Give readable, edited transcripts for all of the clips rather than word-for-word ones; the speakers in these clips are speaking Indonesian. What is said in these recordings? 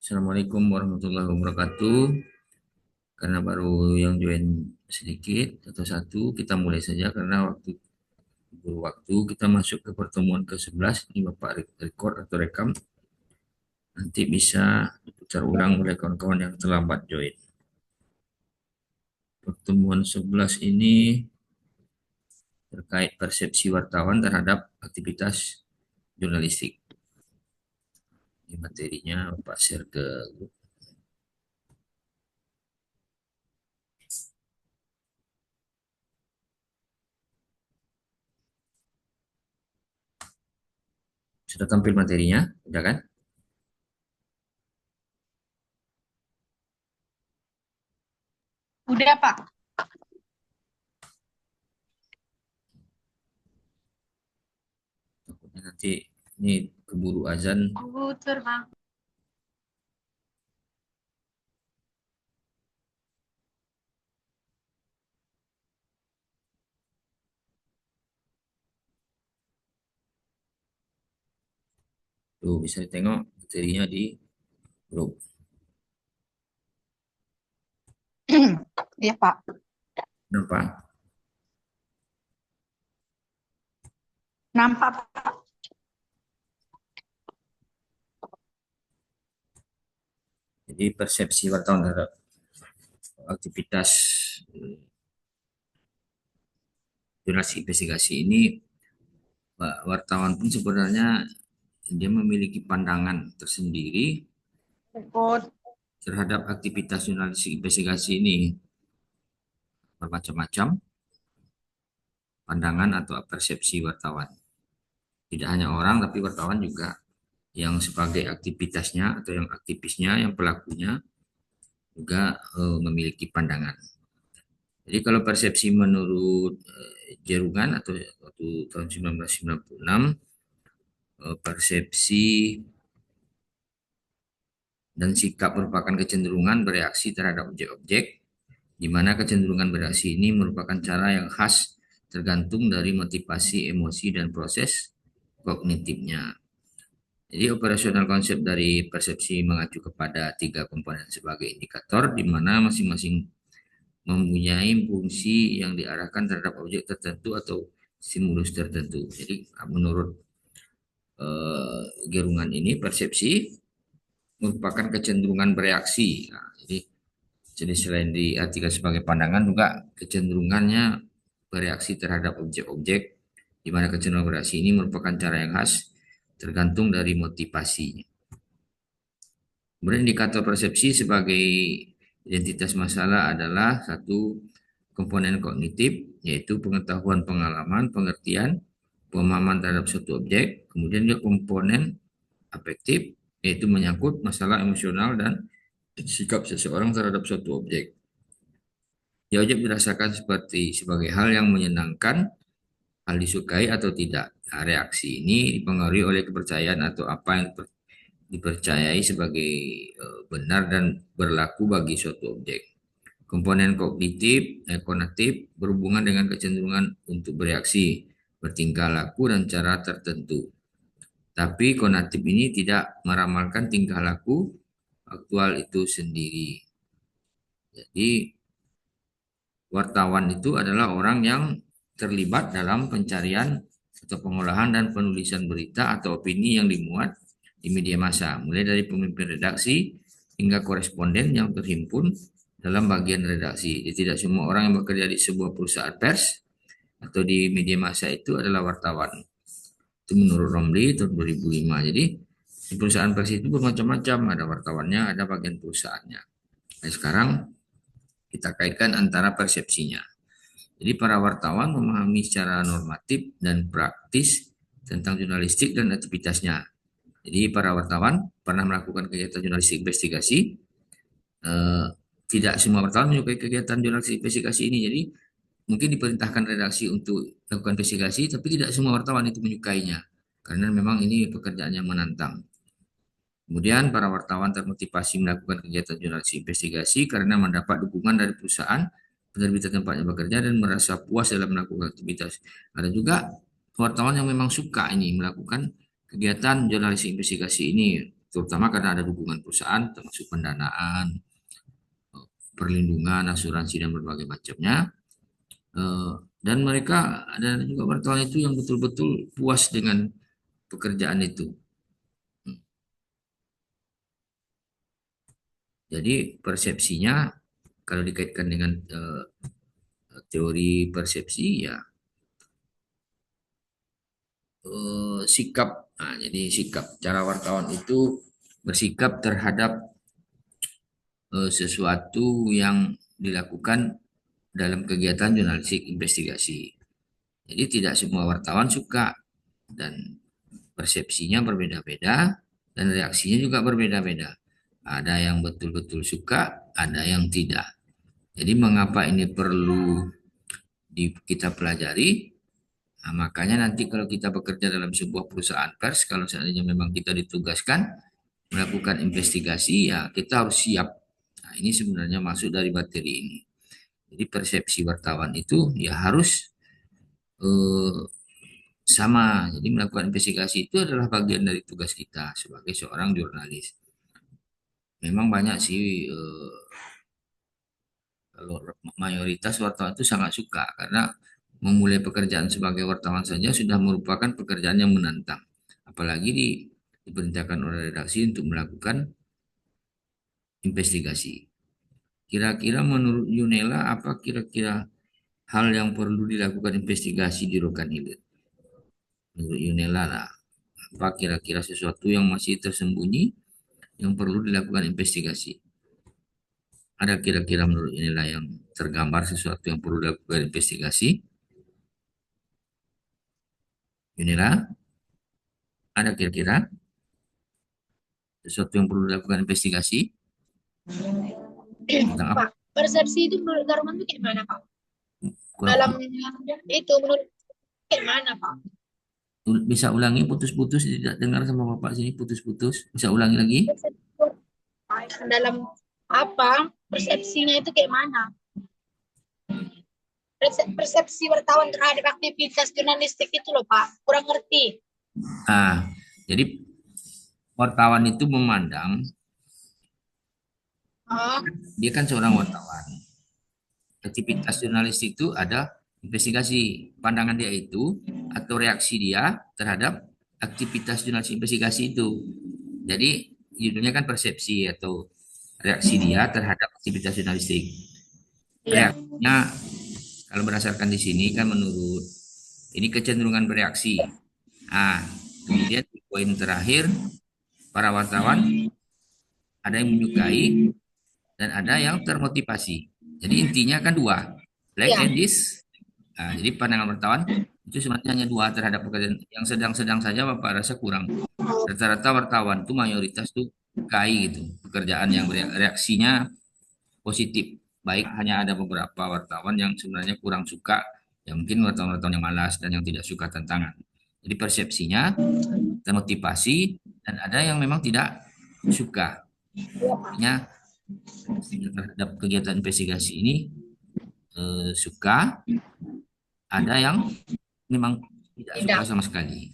Assalamualaikum warahmatullahi wabarakatuh. Karena baru yang join sedikit atau satu, kita mulai saja karena waktu kita masuk ke pertemuan ke-11. Ini Bapak record atau rekam, nanti bisa diputar ulang oleh kawan-kawan yang terlambat join. Pertemuan 11 ini terkait persepsi wartawan terhadap aktivitas jurnalistik. Ini materinya Bapak share ke grup. Sudah tampil materinya? Sudah kan? Udah, Pak. Takutnya nanti ini keburu azan. Puter, Bang. Tuh bisa ditengok materinya di grup. Iya, Pak. Nampak? Nampak, Pak. Jadi persepsi wartawan terhadap aktivitas jurnalistik investigasi ini, wartawan pun sebenarnya dia memiliki pandangan tersendiri Ikut. terhadap aktivitas jurnalistik investigasi ini, bermacam-macam pandangan atau persepsi wartawan. Tidak hanya orang, tapi wartawan juga yang sebagai aktivitasnya atau yang aktivisnya, yang pelakunya juga memiliki pandangan. Jadi kalau persepsi menurut Jerungan atau waktu tahun 1996, persepsi dan sikap merupakan kecenderungan bereaksi terhadap objek-objek, di mana kecenderungan bereaksi ini merupakan cara yang khas tergantung dari motivasi, emosi, dan proses kognitifnya. Jadi operasional konsep dari persepsi mengacu kepada tiga komponen sebagai indikator, di mana masing-masing mempunyai fungsi yang diarahkan terhadap objek tertentu atau stimulus tertentu. Jadi menurut gerungan ini persepsi merupakan kecenderungan bereaksi. Nah, jadi selain diartikan sebagai pandangan juga kecenderungannya bereaksi terhadap objek-objek, di mana kecenderungan bereaksi ini merupakan cara yang khas tergantung dari motivasi. Kemudian indikator persepsi sebagai identitas masalah adalah satu komponen kognitif, yaitu pengetahuan, pengalaman, pengertian, pemahaman terhadap suatu objek. Kemudian dia komponen afektif, yaitu menyangkut masalah emosional dan sikap seseorang terhadap suatu objek. Ya, objek dirasakan sebagai hal yang menyenangkan, hal disukai atau tidak. Nah, reaksi ini dipengaruhi oleh kepercayaan atau apa yang dipercayai sebagai benar dan berlaku bagi suatu objek. Komponen kognitif, konatif berhubungan dengan kecenderungan untuk bereaksi, bertingkah laku dan cara tertentu. Tapi konatif ini tidak meramalkan tingkah laku aktual itu sendiri. Jadi wartawan itu adalah orang yang terlibat dalam pencarian atau pengolahan dan penulisan berita atau opini yang dimuat di media massa, mulai dari pemimpin redaksi hingga koresponden yang terhimpun dalam bagian redaksi. Jadi tidak semua orang yang bekerja di sebuah perusahaan pers atau di media massa itu adalah wartawan. Itu menurut Romli tahun 2005. Jadi di perusahaan pers itu bermacam-macam, ada wartawannya, ada bagian perusahaannya. Nah, sekarang kita kaitkan antara persepsinya. Jadi para wartawan memahami secara normatif dan praktis tentang jurnalistik dan aktivitasnya. Jadi para wartawan pernah melakukan kegiatan jurnalistik investigasi. Eh, Tidak semua wartawan menyukai kegiatan jurnalistik investigasi ini. Jadi mungkin diperintahkan redaksi untuk melakukan investigasi, tapi tidak semua wartawan itu menyukainya. Karena memang ini pekerjaan yang menantang. Kemudian para wartawan termotivasi melakukan kegiatan jurnalistik investigasi karena mendapat dukungan dari perusahaan, penerbit tempatnya bekerja dan merasa puas dalam melakukan aktivitas. Ada juga wartawan yang memang suka ini melakukan kegiatan jurnalistik investigasi ini. terutama karena ada dukungan perusahaan, termasuk pendanaan, perlindungan, asuransi dan berbagai macamnya. Eh, dan mereka ada juga wartawan itu yang betul-betul puas dengan pekerjaan itu. Jadi persepsinya kalau dikaitkan dengan teori persepsi ya sikap. Nah, jadi sikap cara wartawan itu bersikap terhadap sesuatu yang dilakukan dalam kegiatan jurnalistik investigasi. Jadi tidak semua wartawan suka dan persepsinya berbeda-beda dan reaksinya juga berbeda-beda. Ada yang betul-betul suka, ada yang tidak. Jadi mengapa ini perlu kita pelajari? Nah, makanya nanti kalau kita bekerja dalam sebuah perusahaan pers, kalau seandainya memang kita ditugaskan melakukan investigasi, ya kita harus siap. Nah, ini sebenarnya masuk dari materi ini. Jadi persepsi wartawan itu ya harus eh, sama. Jadi melakukan investigasi itu adalah bagian dari tugas kita sebagai seorang jurnalis. Memang banyak sih kalau mayoritas wartawan itu sangat suka karena memulai pekerjaan sebagai wartawan saja sudah merupakan pekerjaan yang menantang. Apalagi diperintahkan oleh redaksi untuk melakukan investigasi. Kira-kira menurut Yunela apa kira-kira hal yang perlu dilakukan investigasi di Rokan Hilir? Menurut Yunela lah, apa kira-kira sesuatu yang masih tersembunyi yang perlu dilakukan investigasi? Ada kira-kira menurut Yunela yang tergambar sesuatu yang perlu dilakukan investigasi? Yunela, ada kira-kira sesuatu yang perlu dilakukan investigasi tentang apa? Pak, persepsi itu menurut Darman itu kayak mana, Pak? Kurang Dalam itu menurut kayak mana, Pak? bisa ulangi putus-putus tidak dengar sama Bapak sini putus-putus. Bisa ulangi lagi? Dalam apa? Persepsinya itu kayak mana? Persepsi wartawan terhadap aktivitas jurnalistik itu loh, Pak. Kurang ngerti. Ah, jadi wartawan itu memandang Oh, dia kan seorang wartawan. Aktivitas jurnalis itu ada investigasi. Pandangan dia itu atau reaksi dia terhadap aktivitas jurnalis investigasi itu. Jadi judulnya kan persepsi atau reaksi dia terhadap aktivitas jurnalistik. iya. Reaksinya kalau berdasarkan di sini kan menurut ini kecenderungan bereaksi. Ah, kemudian di poin terakhir para wartawan ada yang menyukai dan ada yang termotivasi. Jadi intinya kan dua, like Iya. and this. Nah, jadi pandangan wartawan itu sebenarnya hanya dua terhadap pekerjaan yang sedang-sedang saja Bapak rasa kurang. Rata-rata wartawan itu mayoritas tuh KI gitu, pekerjaan yang reaksinya positif. Baik hanya ada beberapa wartawan yang sebenarnya kurang suka, yang mungkin wartawan-wartawan yang malas dan yang tidak suka tantangan. Jadi persepsinya termotivasi dan ada yang memang tidak suka. Artinya terhadap kegiatan investigasi ini suka, ada yang memang tidak suka Tidak. sama sekali.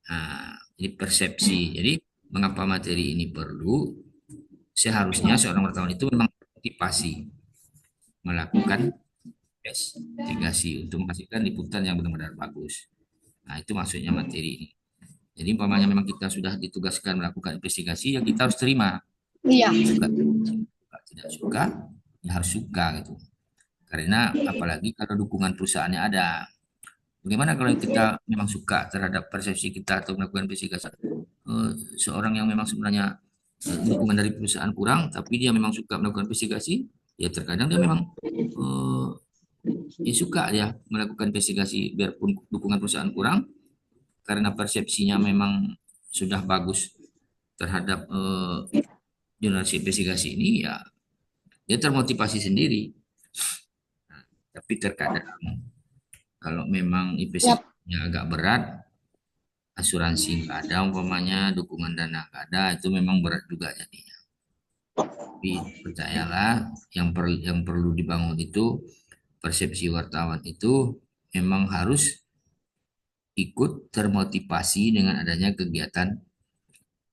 Nah, ini persepsi. Jadi mengapa materi ini perlu? Seharusnya seorang wartawan itu memang motivasi melakukan investigasi untuk menghasilkan liputan yang benar-benar bagus. Nah, itu maksudnya materi ini. Jadi umpamanya memang kita sudah ditugaskan melakukan investigasi, ya kita harus terima. Iya. Suka, tidak suka, ya harus suka gitu. Karena apalagi kalau dukungan perusahaannya ada. Bagaimana kalau kita memang suka terhadap persepsi kita atau melakukan investigasi? Seorang yang memang sebenarnya dukungan dari perusahaan kurang, tapi dia memang suka melakukan investigasi, ya terkadang dia memang ya suka dia melakukan investigasi biarpun dukungan perusahaan kurang, karena persepsinya memang sudah bagus terhadap jurnalis investigasi ini, ya dia termotivasi sendiri. Nah, tapi terkadang kalau memang investigasinya agak berat, asuransi nggak ada, umpamanya dukungan dana nggak ada, itu memang berat juga jadinya. Tapi percayalah, yang perlu dibangun itu persepsi wartawan itu memang harus ikut termotivasi dengan adanya kegiatan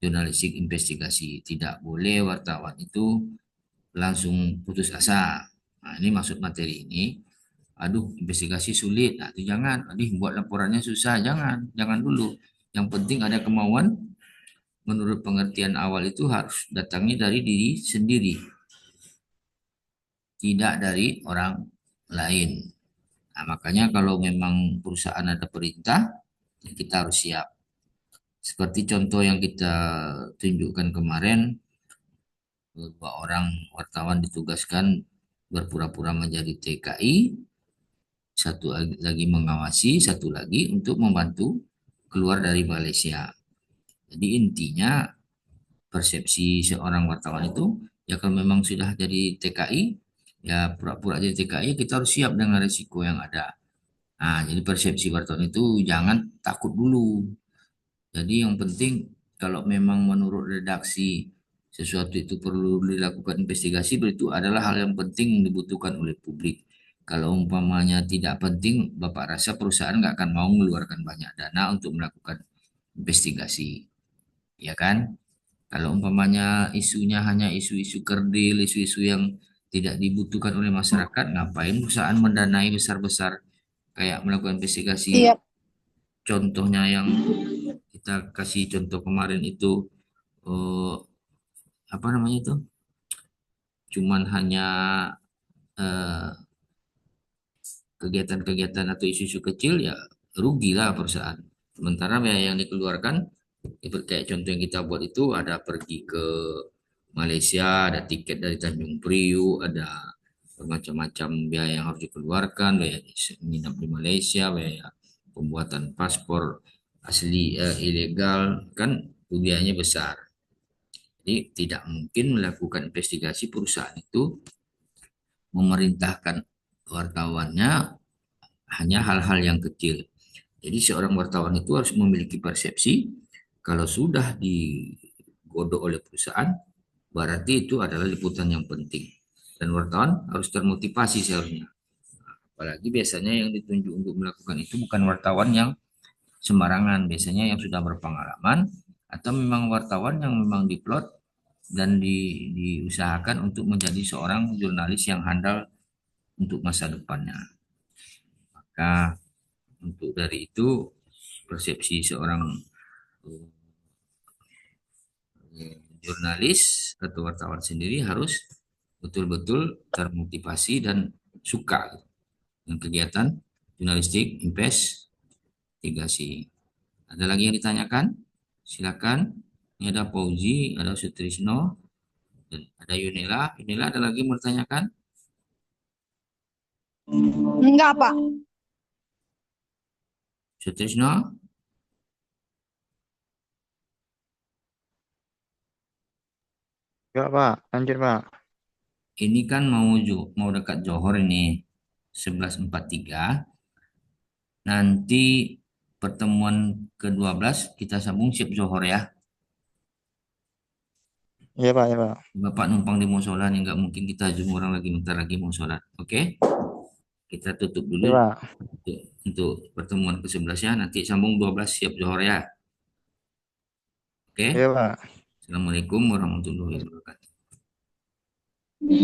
jurnalistik investigasi. Tidak boleh wartawan itu langsung putus asa. Nah, ini maksud materi ini. Aduh, investigasi sulit. Nah, itu jangan. Aduh, buat laporannya susah. Jangan dulu. Yang penting ada kemauan. Menurut pengertian awal itu harus datangnya dari diri sendiri, tidak dari orang lain. Nah, makanya kalau memang perusahaan ada perintah, ya kita harus siap. Seperti contoh yang kita tunjukkan kemarin, beberapa orang wartawan ditugaskan berpura-pura menjadi TKI, satu lagi mengawasi, satu lagi untuk membantu keluar dari Malaysia. Jadi intinya persepsi seorang wartawan itu, ya kalau memang sudah jadi TKI, ya pura-pura jadi TKI, kita harus siap dengan risiko yang ada. Nah, jadi persepsi wartawan itu jangan takut dulu. Jadi yang penting kalau memang menurut redaksi sesuatu itu perlu dilakukan investigasi, itu adalah hal yang penting yang dibutuhkan oleh publik. Kalau umpamanya tidak penting, Bapak rasa perusahaan nggak akan mau mengeluarkan banyak dana untuk melakukan investigasi, ya kan? Kalau umpamanya isunya hanya isu-isu kerdil, isu-isu yang tidak dibutuhkan oleh masyarakat, ngapain perusahaan mendanai besar-besar kayak melakukan investigasi? Iya. Contohnya yang kita kasih contoh kemarin itu eh, apa namanya itu? Cuman hanya eh, kegiatan-kegiatan atau isu-isu kecil ya rugilah perusahaan. Sementara biaya yang dikeluarkan kayak contoh yang kita buat itu ada pergi ke Malaysia, ada tiket dari Tanjung Priuk, ada bermacam-macam biaya yang harus dikeluarkan, biaya menginap di Malaysia, biaya pembuatan paspor asli ilegal, kan biayanya besar. Jadi tidak mungkin melakukan investigasi perusahaan itu memerintahkan wartawannya hanya hal-hal yang kecil. Jadi seorang wartawan itu harus memiliki persepsi kalau sudah digodok oleh perusahaan, berarti itu adalah liputan yang penting. Dan wartawan harus termotivasi seharusnya. Apalagi biasanya yang ditunjuk untuk melakukan itu bukan wartawan yang sembarangan, biasanya yang sudah berpengalaman atau memang wartawan yang memang diplot dan diusahakan untuk menjadi seorang jurnalis yang handal untuk masa depannya. Maka untuk dari itu persepsi seorang jurnalis atau wartawan sendiri harus betul-betul termotivasi dan suka dengan kegiatan jurnalistik investigasi. Ada lagi yang ditanyakan? Silakan. Ini ada Fauzi, ada Sutrisno, dan ada Yunela. Yunela ada lagi yang mau ditanyakan? Enggak, Pak. Sutrisno, Enggak, Pak. Lanjut, Pak. ini kan mau dekat Johor ini 11.43. Nanti pertemuan ke-12 kita sambung siap Johor ya. Iya, Pak, ya, Pak. Bapak numpang di musola nih nggak mungkin kita zoom orang lagi bentar lagi mau sholat. Oke, kita tutup dulu Iya, Pak. untuk pertemuan ke-11 ya. Nanti sambung 12 siap Johor ya. Oke. Iya, Pak. Assalamualaikum warahmatullahi wabarakatuh.